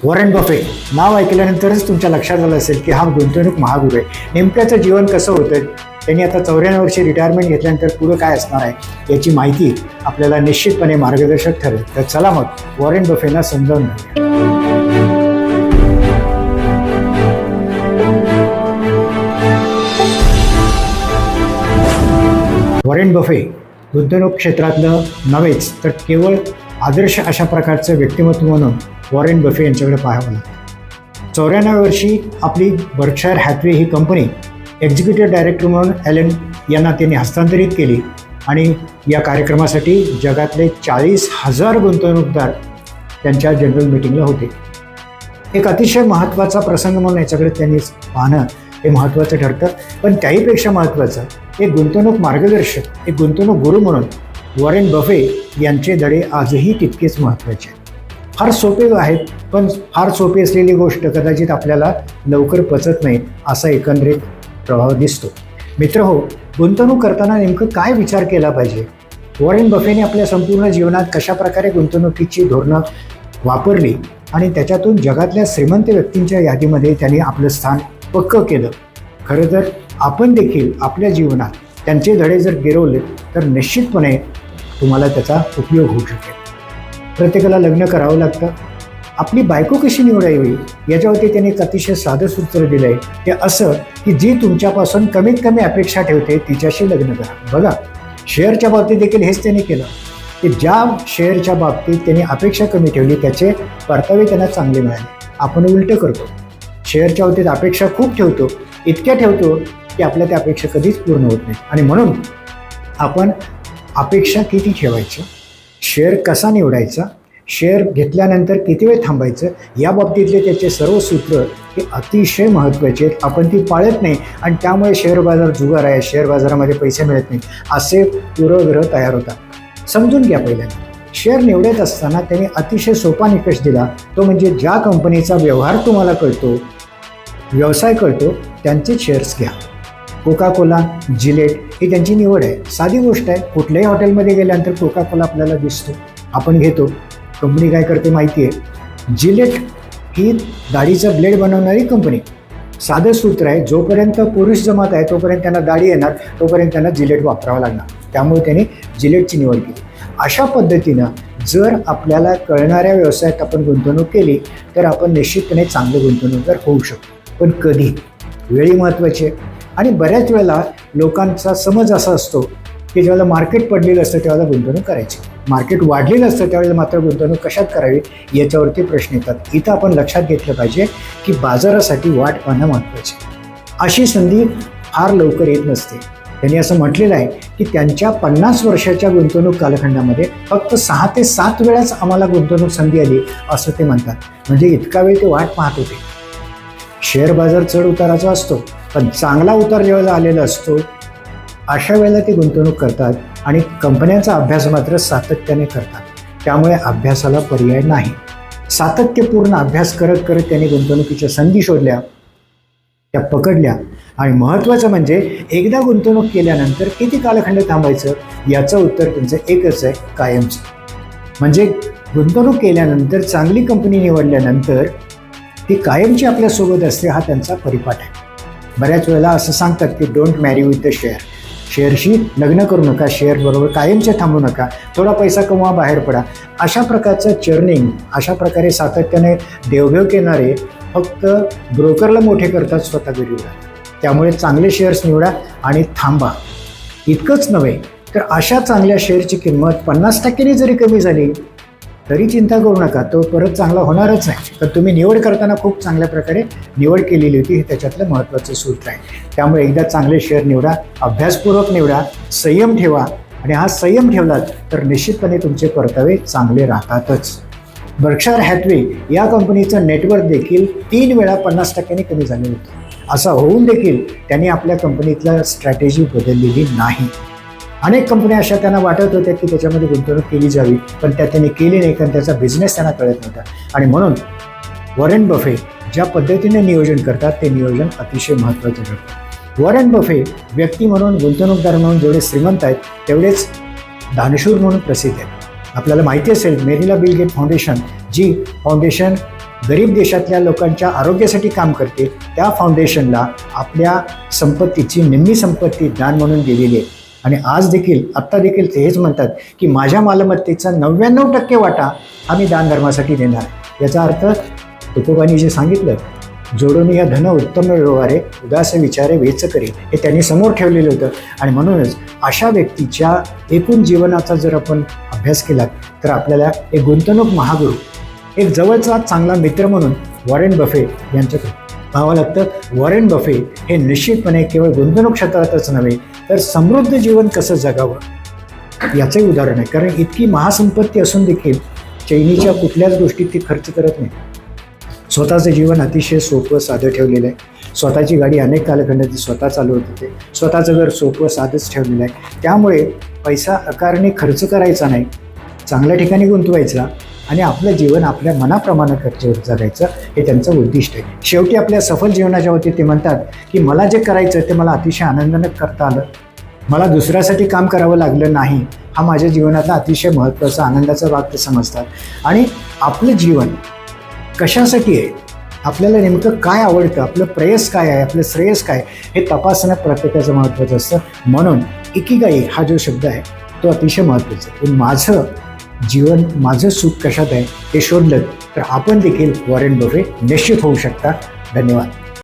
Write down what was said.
Warren Buffett नाव ऐकल्यानंतरच तुमच्या लक्षात आलं असेल की हा गुंतवणूक महागुरू आहे. नेमक्याचं जीवन कसं होतं, त्यांनी आता 94 वर्षी रिटायरमेंट घेतल्यानंतर पुढं काय असणार आहे याची माहिती आपल्याला निश्चितपणे मार्गदर्शक ठरेल. तर चला मग वॉरेन बफेना समजावून घेऊया. वॉरेन बफे गुंतवणूक क्षेत्रातलं नव्हेच तर केवळ आदर्श अशा प्रकारचं व्यक्तिमत्व म्हणून वॉरेन बफे यांच्याकडे पाहावं लागतं. 94 वर्षी आपली बर्कशायर हॅथवे ही कंपनी एक्झिक्युटिव्ह डायरेक्टर म्हणून ॲलन यांना त्यांनी हस्तांतरित केली आणि या कार्यक्रमासाठी जगातले 40,000 गुंतवणूकदार त्यांच्या जनरल मीटिंगला होते. एक अतिशय महत्त्वाचा प्रसंग म्हणून याच्याकडे त्यांनी पाहणं हे महत्त्वाचं ठरतं. पण त्याहीपेक्षा महत्त्वाचं एक गुंतवणूक मार्गदर्शक, एक गुंतवणूक गुरु म्हणून वॉरेन बफे यांचे धडे आजही तितकेच महत्त्वाचे आहेत. फार सोपे आहेत, पण फार सोपी असलेली गोष्ट कदाचित आपल्याला लवकर पचत नाही असा एकंदरीत प्रभाव दिसतो. मित्रहो, गुंतवणूक करताना नेमकं काय विचार केला पाहिजे? वॉरेन बफेने आपल्या संपूर्ण जीवनात कशाप्रकारे गुंतवणुकीची धोरणं वापरली आणि त्याच्यातून जगातल्या श्रीमंत व्यक्तींच्या यादीमध्ये त्यांनी आपलं स्थान पक्कं केलं. खरं तर आपण देखील आपल्या जीवनात त्यांचे धडे जर गिरवले तर निश्चितपणे तुम्हाला त्याचा उपयोग होऊ शकेल. प्रत्येकाला लग्न करावं लागतं. आपली बायको कशी निवडावी याच्यावरती त्यांनी एक अतिशय साधं सूत्र दिलं आहे. ते असं की जी तुमच्यापासून कमीत कमी अपेक्षा ठेवते तिच्याशी लग्न करा. बघा, शेअरच्या बाबतीत देखील हेच त्यांनी केलं की ज्या शेअरच्या बाबतीत त्यांनी अपेक्षा कमी ठेवली त्याचे परतावे त्यांना चांगले मिळाले. आपण उलटं करतो, शेअरच्या बाबतीत अपेक्षा खूप ठेवतो, इतक्या ठेवतो की आपल्या त्या अपेक्षा कधीच पूर्ण होत नाही. आणि म्हणून आपण अपेक्षा किती ठेवायची, शेअर कसा निवडायचा, शेअर घेतल्यानंतर किती वेळ थांबायचं, या बाबतीतले त्याचे सर्व सूत्र हे अतिशय महत्त्वाचे आहेत. आपण ती पाळत नाही आणि त्यामुळे शेअर बाजार जुगार आहे, शेअर बाजारामध्ये पैसे मिळत नाही असे पूर्वग्रह तयार होतात. समजून घ्या. पहिल्यांदा शेअर निवडत असताना त्यांनी अतिशय सोपा निकष दिला, तो म्हणजे ज्या कंपनीचा व्यवहार तुम्हाला कळतो, व्यवसाय कळतो, त्यांचे शेअर्स घ्या. कोका कोला, जिलेट ही त्यांची निवड आहे. साधी गोष्ट आहे. कुठल्याही हॉटेलमध्ये गेल्यानंतर कोका कोला आपल्याला दिसतो, आपण घेतो. कंपनी काय करते माहिती आहे? जिलेट ही दाढीचा ब्लेड बनवणारी कंपनी. साधं सूत्र आहे, जोपर्यंत पुरुष जमात आहे तोपर्यंत त्यांना दाढी येणार, तोपर्यंत त्यांना जिलेट वापरावं लागणार. त्यामुळे त्यांनी जिलेटची निवड केली. अशा पद्धतीनं जर आपल्याला कळणाऱ्या व्यवसायात आपण गुंतवणूक केली तर आपण निश्चितपणे चांगले गुंतवणूकदार होऊ शकतो. पण कधी? वेळी महत्त्वाची आहे. आणि बऱ्याच वेळेला लोकांचा समज असा असतो की ज्यावेळेला मार्केट पडलेलं असतं त्यावेळेला गुंतवणूक करायची, मार्केट वाढलेलं असतं त्यावेळेला मात्र गुंतवणूक कशात करावी याच्यावरती प्रश्न येतात. इथं आपण लक्षात घेतलं पाहिजे की बाजारासाठी वाट पाहणं महत्त्वाचे. अशी संधी फार लवकर येत नसते. त्यांनी असं म्हटलेलं आहे की त्यांच्या 50 वर्षाच्या गुंतवणूक कालखंडामध्ये फक्त 6 ते 7 वेळाच आम्हाला गुंतवणूक संधी आली असं ते म्हणतात. म्हणजे इतका वेळ ते वाट पाहत होते. शेअर बाजार चढ उताराचा असतो, पण चांगला उतार ज्यावेळेला आलेला असतो अशा वेळेला ते गुंतवणूक करतात आणि कंपन्यांचा अभ्यास मात्र सातत्याने करतात. त्यामुळे अभ्यासाला पर्याय नाही. सातत्यपूर्ण अभ्यास करत करत त्यांनी गुंतवणुकीच्या संधी शोधल्या, त्या पकडल्या. आणि महत्त्वाचं म्हणजे एकदा गुंतवणूक केल्यानंतर किती कालखंड थांबायचं याचं उत्तर त्यांचं एकच आहे, कायमचं. म्हणजे गुंतवणूक केल्यानंतर चांगली कंपनी निवडल्यानंतर ती कायमची आपल्यासोबत असते हा त्यांचा परिपाठ आहे. बऱ्याच वेळेला असं सांगतात की डोंट मॅरी विथ द शेअर, शेअरशी लग्न करू नका, शेअरबरोबर कायमचे थांबू नका, थोडा पैसा कमवा, बाहेर पडा. अशा प्रकारचं चर्निंग, अशा प्रकारे सातत्याने देवघेव केणारे फक्त ब्रोकरला मोठे करतात, स्वतः गरीब राहतात. त्यामुळे चांगले शेअर्स निवडा आणि थांबा. इतकंच नव्हे तर अशा चांगल्या शेअरची किंमत 50% जरी कमी झाली तरी चिंता करू नका, तो परत चांगला होणारच नाही. तर तुम्ही निवड करताना खूप चांगल्या प्रकारे निवड केलेली होती, हे त्याच्यातलं महत्त्वाचं सूत्र आहे. त्यामुळे एकदा चांगले शेअर निवडा, अभ्यासपूर्वक निवडा, संयम ठेवा. आणि हा संयम ठेवलात तर निश्चितपणे तुमचे परतावे चांगले राहतातच. बर्कशायर हॅथवे या कंपनीचं नेटवर्क देखील 3 वेळा 50% कमी झाले होतं. असं होऊन देखील त्यांनी आपल्या कंपनीतला स्ट्रॅटेजी बदललेली नाही. अनेक कंपन्या अशा त्यांना वाटत होत्या की त्याच्यामध्ये गुंतवणूक केली जावी, पण त्या त्यांनी केली नाही, कारण त्याचा बिझनेस त्यांना कळत नव्हता. आणि म्हणून वॉरेन बफे ज्या पद्धतीने नियोजन करतात ते नियोजन अतिशय महत्त्वाचं ठरतं. वॉरेन बफे व्यक्ती म्हणून, गुंतवणूकदार म्हणून जेवढे श्रीमंत आहेत तेवढेच दानशूर म्हणून प्रसिद्ध आहेत. आपल्याला माहिती असेल मेरिला बिल गेट फाउंडेशन, जी फाउंडेशन गरीब देशातल्या लोकांच्या आरोग्यासाठी काम करते, त्या फाउंडेशनला आपल्या संपत्तीची निम्मी संपत्ती दान म्हणून दिलेली आहे. आणि आज देखील आत्ता देखील ते हेच म्हणतात की माझ्या मालमत्तेचा 99% वाटा आम्ही दानधर्मासाठी देणार. याचा अर्थ तुकोबांनी जे सांगितलं, जोडून या धन उत्तम व्यवहारे उदास विचारे वेच करी, हे त्यांनी समोर ठेवलेलं होतं. आणि म्हणूनच अशा व्यक्तीच्या एकूण जीवनाचा जर आपण अभ्यास केला तर आपल्याला एक गुंतवणूक महागुरू, एक जवळचा चांगला मित्र म्हणून वॉरेन बफे यांच्याकडे पाहावं लागतं. वॉरेन बफे हे निश्चितपणे केवळ गुंतवणूक क्षेत्रातच नव्हे तर समृद्ध जीवन कसं जगावं याचंही उदाहरण आहे. कारण इतकी महासंपत्ती असून देखील चैनीच्या कुठल्याच गोष्टीत ती खर्च करत नाही. स्वतःचं जीवन अतिशय सोपं साधं ठेवलेलं आहे. स्वतःची गाडी अनेक कालखंडात ती स्वतः चालवत होते. स्वतःचं घर सोपं साधंच ठेवलेलं आहे. त्यामुळे पैसा आकाराने खर्च करायचा नाही, चांगल्या ठिकाणी गुंतवायचा आणि आपलं जीवन आपल्या मनाप्रमाणे जगायचं हे त्यांचं उद्दिष्ट आहे. शेवटी आपल्या सफल जीवनाच्या बाबतीत ते म्हणतात की मला जे करायचं ते मला अतिशय आनंदानं करता आलं, मला दुसऱ्यासाठी काम करावं लागलं नाही, हा माझ्या जीवनातला अतिशय महत्त्वाचा आनंदाचा भाग ते समजतात. आणि आपलं जीवन कशासाठी आहे, आपल्याला नेमकं काय आवडतं, आपलं प्रेयस काय आहे, आपलं श्रेयस काय, हे तपासणं प्रत्येकाचं महत्त्वाचं असतं. म्हणून इकिगाई हा जो शब्द आहे तो अतिशय महत्त्वाचा आहे. माझं जीवन, माझं सुख कशात आहे हे शोधलं तर आपण देखील वॉरेन बफे निश्चित होऊ शकता. धन्यवाद.